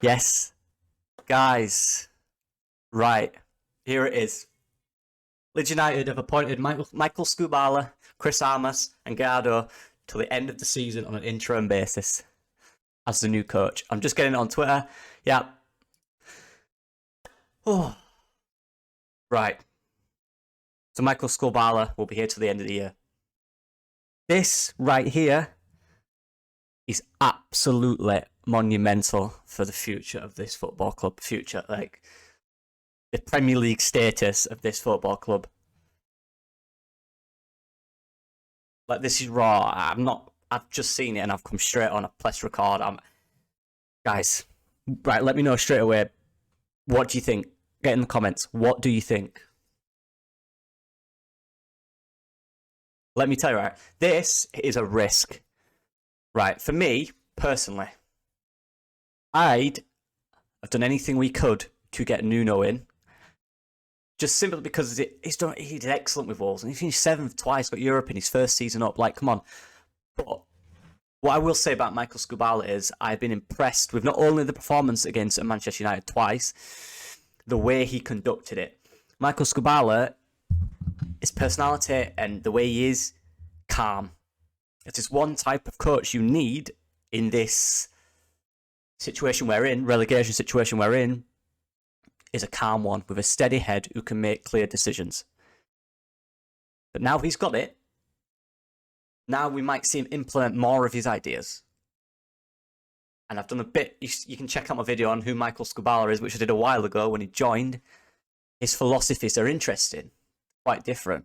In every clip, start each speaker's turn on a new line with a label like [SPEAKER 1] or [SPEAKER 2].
[SPEAKER 1] Yes, guys. Right, here it is. Leeds United have appointed Michael Skubala, Chris Armas, and Gardo till the end of the season on an interim basis as the new coach. I'm just getting it on Twitter. Yeah. Oh. Right. So Michael Skubala will be here till the end of the year. This right here is absolutely monumental for the future of this football club. Future, like the Premier League status of this football club. Like, this is raw. I've just seen it and I've come straight on a press record. Guys, right, let me know straight away. What do you think? Get in the comments. What do you think? Let me tell you, right, this is a risk. Right, for me, personally, I'd have done anything we could to get Nuno in. Just simply because he did excellent with Wolves. And he finished 7th twice, got Europe in his first season up. Like, come on. But what I will say about Michael Skubala is I've been impressed with not only the performance against Manchester United twice, the way he conducted it. Michael Skubala, his personality and the way he is, calm. It is one type of coach you need in this situation we're in, relegation situation we're in, is a calm one with a steady head who can make clear decisions. But now he's got it. Now we might see him implement more of his ideas. And I've done a bit, you can check out my video on who Michael Skubala is, which I did a while ago when he joined. His philosophies are interesting, quite different.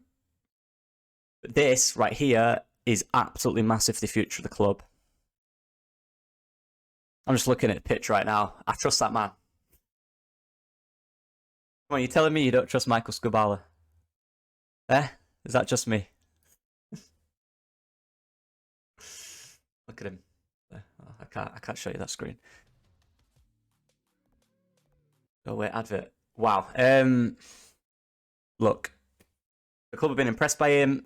[SPEAKER 1] But this right here is absolutely massive for the future of the club. I'm just looking at the pitch right now. I trust that man. Come on, you're telling me you don't trust Michael Skubala? Is that just me? Look at him. I can't show you that screen. Oh wait, advert. Wow. Look, the club have been impressed by him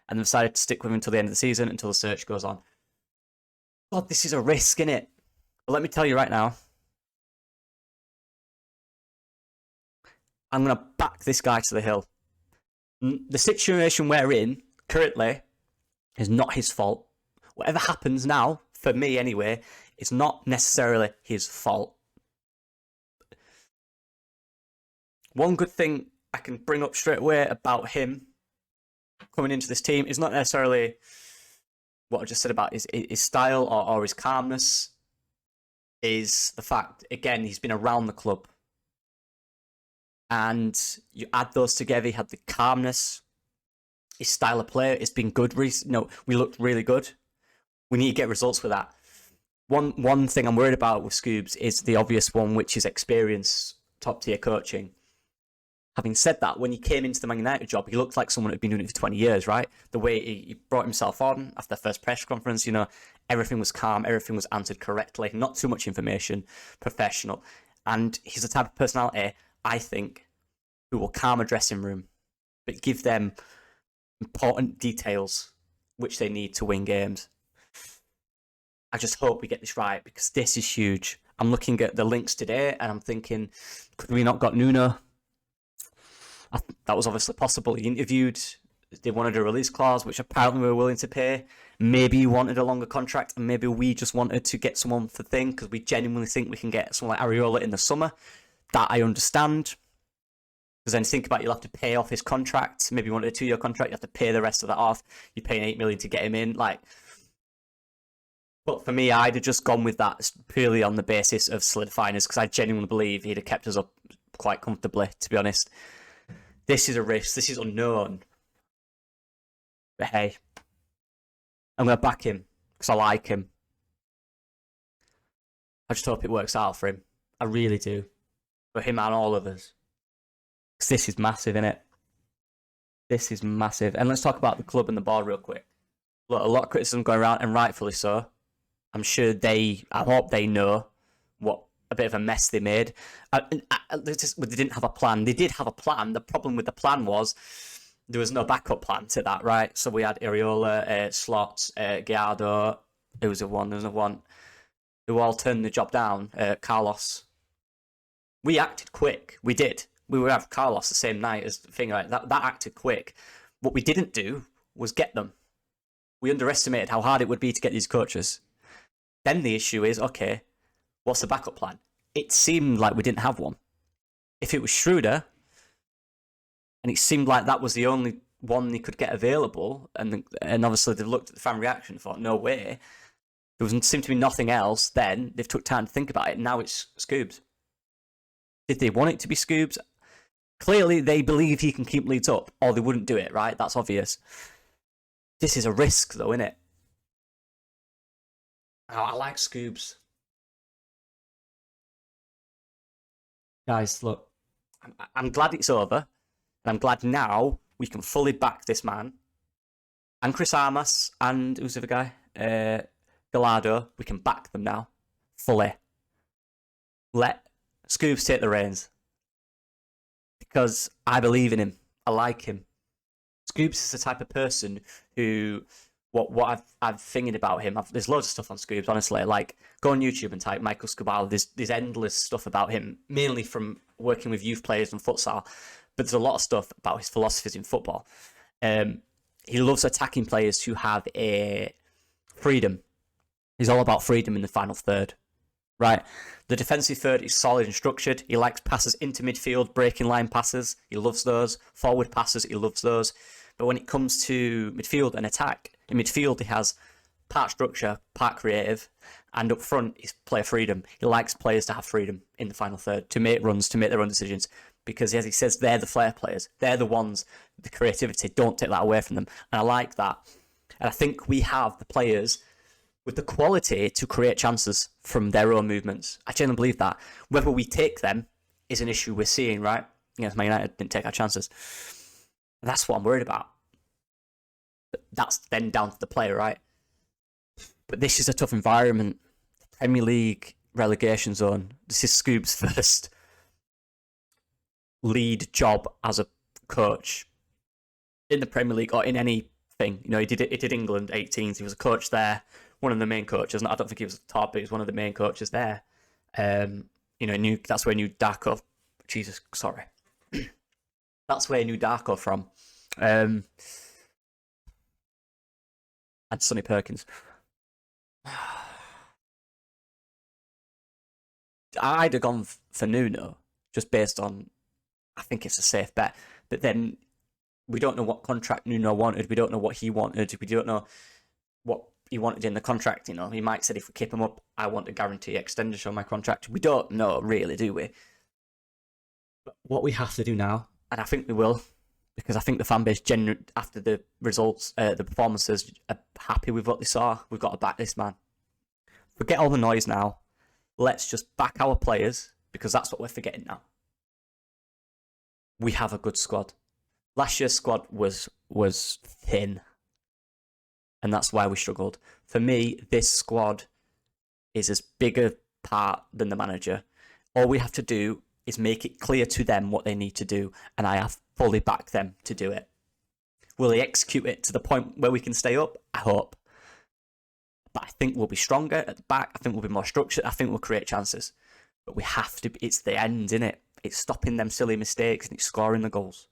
[SPEAKER 1] and they've decided to stick with him until the end of the season, until the search goes on. God, this is a risk, innit? But let me tell you right now, I'm going to back this guy to the hill. The situation we're in currently is not his fault. Whatever happens now, for me anyway, it's not necessarily his fault. One good thing I can bring up straight away about him coming into this team is not necessarily what I just said about his style or his calmness, is the fact, again, he's been around the club. And you add those together, he had the calmness, his style of play, it's been good. We looked really good. We need to get results with that. One thing I'm worried about with Scoobs is the obvious one, which is experience, top-tier coaching. Having said that, when he came into the Man United job, he looked like someone who'd been doing it for 20 years, right? The way he brought himself on after the first press conference, everything was calm, everything was answered correctly, not too much information, professional. And he's the type of personality, I think, who will calm a dressing room, but give them important details which they need to win games. I just hope we get this right, because this is huge. I'm looking at the links today and I'm thinking, could we not got Nuno? That was obviously possible. He interviewed, they wanted a release clause, which apparently we were willing to pay. Maybe he wanted a longer contract, and maybe we just wanted to get someone for the thing, because we genuinely think we can get someone like Areola in the summer. That I understand. Because then think about it, you'll have to pay off his contract. Maybe you wanted a 2-year contract, you have to pay the rest of that off. You're paying $8 million to get him in. But for me, I'd have just gone with that purely on the basis of solidifying us, because I genuinely believe he'd have kept us up quite comfortably, to be honest. This is a risk. This is unknown. But hey, I'm going to back him because I like him. I just hope it works out for him. I really do. For him and all of us. Because this is massive, innit? This is massive. And let's talk about the club and the board real quick. Look, a lot of criticism going around, and rightfully so. I'm sure I hope they know what a bit of a mess they made. They didn't have a plan. They did have a plan. The problem with the plan was there was no backup plan to that, right? So we had Areola, Slot, Gallardo. Who was the one? There was one. who all turned the job down, Carlos. We acted quick. We did. We would have Carlos the same night as the thing like that. That acted quick. What we didn't do was get them. We underestimated how hard it would be to get these coaches. Then the issue is, okay, what's the backup plan? It seemed like we didn't have one. If it was Schroeder, and it seemed like that was the only one they could get available, and obviously they've looked at the fan reaction and thought, no way. There seemed to be nothing else. Then they've took time to think about it. Now it's Scoobs. Did they want it to be Scoobs? Clearly, they believe he can keep Leeds up, or they wouldn't do it, right? That's obvious. This is a risk, though, isn't it? Oh, I like Scoobs. Guys, look, I'm glad it's over, and I'm glad now we can fully back this man, and Chris Armas, and who's the other guy? Gallardo. We can back them now, fully. Let Scoobs take the reins. Because I believe in him. I like him. Scoobs is the type of person who, what I've thinking about him. There's loads of stuff on Scoobs, honestly. Like, go on YouTube and type Michael Skubala. There's endless stuff about him, mainly from working with youth players and futsal. But there's a lot of stuff about his philosophies in football. He loves attacking players who have a freedom. He's all about freedom in the final third. Right, the defensive third is solid and structured. He likes passes into midfield, breaking line passes. He loves those. Forward passes, he loves those. But when it comes to midfield and attack, in midfield he has part structure, part creative, and up front is player freedom. He likes players to have freedom in the final third, to make runs, to make their own decisions. Because as he says, they're the flair players. They're the ones, the creativity. Don't take that away from them. And I like that. And I think we have the players with the quality to create chances from their own movements. I genuinely believe that. Whether we take them is an issue we're seeing, right? Yes, Man United didn't take our chances. That's what I'm worried about. But that's then down to the player, right? But this is a tough environment. Premier League relegation zone. This is Scoob's first lead job as a coach in the Premier League or in anything. You know, he did England 18s. He was a coach there. One of the main coaches, and I don't think he was the top, but he was one of the main coaches there. You know, that's where he knew Darko. Jesus, sorry. That's where he knew Darko from. And Sonny Perkins. I'd have gone for Nuno, just based on, I think it's a safe bet. But then we don't know what contract Nuno wanted. We don't know what he wanted. We don't know what he wanted in the contract. You know, he might said, if we keep him up, I want a guarantee extension on my contract. We don't know, really, do we? But what we have to do now, and I think we will, because I think the fan base, after the results, the performances, are happy with what they saw. We've got to back this man. Forget all the noise now. Let's just back our players, because that's what we're forgetting now. We have a good squad. Last year's squad was thin, and that's why we struggled. For me, this squad is as big a part than the manager. All we have to do is make it clear to them what they need to do, and I have fully backed them to do it. Will they execute it to the point where we can stay up? I hope. But I think we'll be stronger at the back. I think we'll be more structured. I think we'll create chances. But we have to, it's the end, innit? It's stopping them silly mistakes and it's scoring the goals.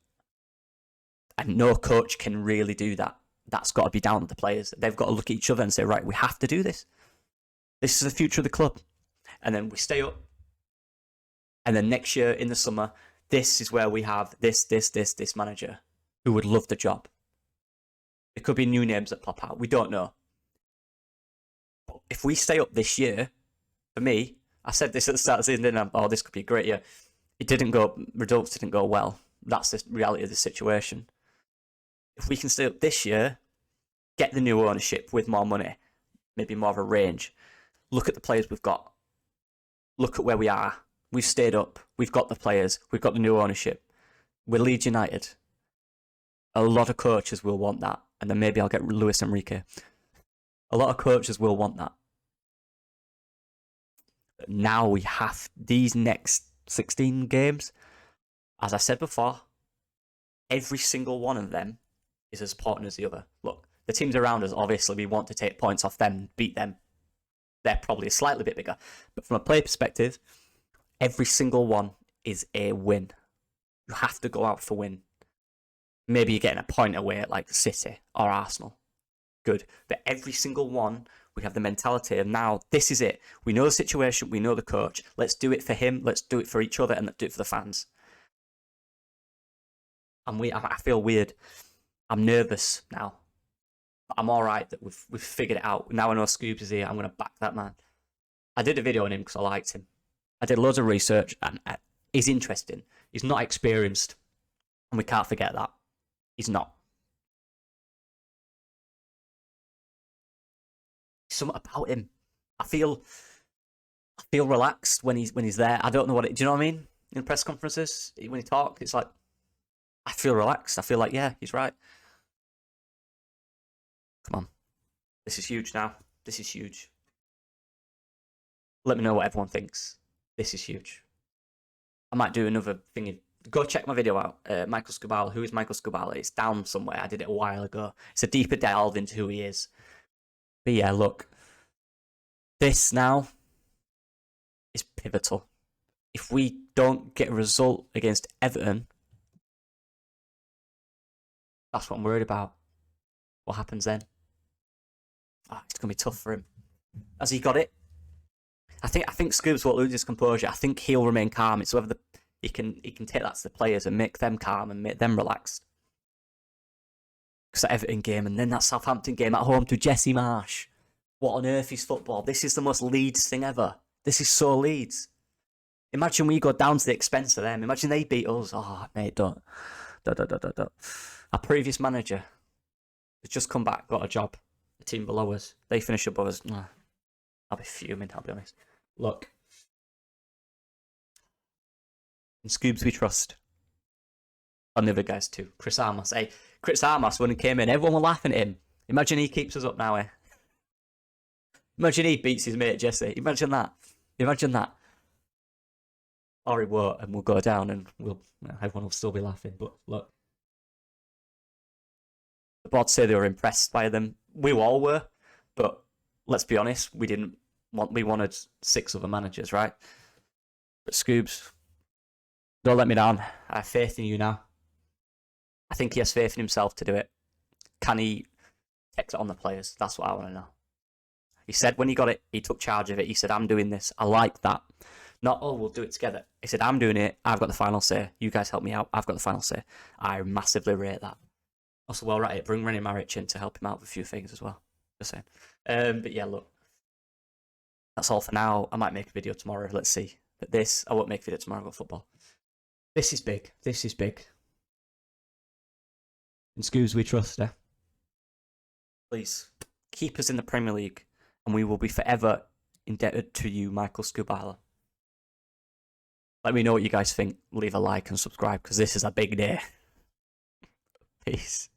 [SPEAKER 1] And no coach can really do that. That's got to be down to the players. They've got to look at each other and say, right, we have to do this. This is the future of the club. And then we stay up. And then next year in the summer, this is where we have this manager who would love the job. There could be new names that pop out. We don't know. But if we stay up this year, for me, I said this at the start of the season, didn't I? Oh, this could be a great year. Results didn't go well. That's the reality of the situation. If we can stay up this year, get the new ownership with more money, maybe more of a range, look at the players we've got, look at where we are. We've stayed up. We've got the players. We've got the new ownership. We're Leeds United. A lot of coaches will want that. And then maybe I'll get Luis Enrique. A lot of coaches will want that. But now we have these next 16 games. As I said before, every single one of them is as important as the other. Look, the teams around us, obviously, we want to take points off them, beat them. They're probably a slightly bit bigger. But from a player perspective, every single one is a win. You have to go out for win. Maybe you're getting a point away at like City or Arsenal. Good. But every single one, we have the mentality of now, this is it. We know the situation, we know the coach. Let's do it for him, let's do it for each other, and let's do it for the fans. I feel weird. I'm nervous now. But I'm alright that we've figured it out. Now I know Scoobs is here, I'm going to back that man. I did a video on him because I liked him. I did loads of research, and he's interesting. He's not experienced, and we can't forget that. He's not. Something about him. I feel relaxed when he's there. I don't know do you know what I mean? In press conferences, when he talks, it's like I feel relaxed. I feel like, yeah, he's right. Come on. This is huge now. This is huge. Let me know what everyone thinks. This is huge. I might do another thing. Go check my video out. Michael Skubala. Who is Michael Skubala? It's down somewhere. I did it a while ago. It's a deeper delve into who he is. But yeah, look. This now is pivotal. If we don't get a result against Everton, that's what I'm worried about. What happens then? It's going to be tough for him. Has he got it? I think Scoobs won't lose his composure. I think he'll remain calm. It's whether he can take that to the players and make them calm and make them relaxed. Because that Everton game and then that Southampton game at home to Jesse Marsh. What on earth is football? This is the most Leeds thing ever. This is so Leeds. Imagine we go down to the expense of them. Imagine they beat us. Oh, mate, don't. Our previous manager has just come back, got a job. The team below us. They finish above us. I'll be fuming, I'll be honest. Look. In Scoobs we trust. And the other guys too. Chris Armas. Hey, Chris Armas, when he came in, everyone was laughing at him. Imagine he keeps us up now, eh? Imagine he beats his mate Jesse. Imagine that. Imagine that. Or he won't, and we'll go down and everyone will still be laughing. But look. The board say they were impressed by them. We all were. But let's be honest, we wanted 6 other managers, right? But Scoobs, don't let me down. I have faith in you now. I think he has faith in himself to do it. Can he take it on the players? That's what I want to know. He said when he got it, he took charge of it. He said, I'm doing this. I like that. Not, oh, we'll do it together. He said, I'm doing it. I've got the final say. You guys help me out. I've got the final say. I massively rate that. Also, well, right, bring Rennie Maric in to help him out with a few things as well. Just saying. But yeah, look. That's all for now. I might make a video tomorrow. Let's see. But I won't make a video tomorrow about football. This is big. This is big. In Scoobs we trust, eh? Please, keep us in the Premier League. And we will be forever indebted to you, Michael Skubala. Let me know what you guys think. Leave a like and subscribe, because this is a big day. Peace.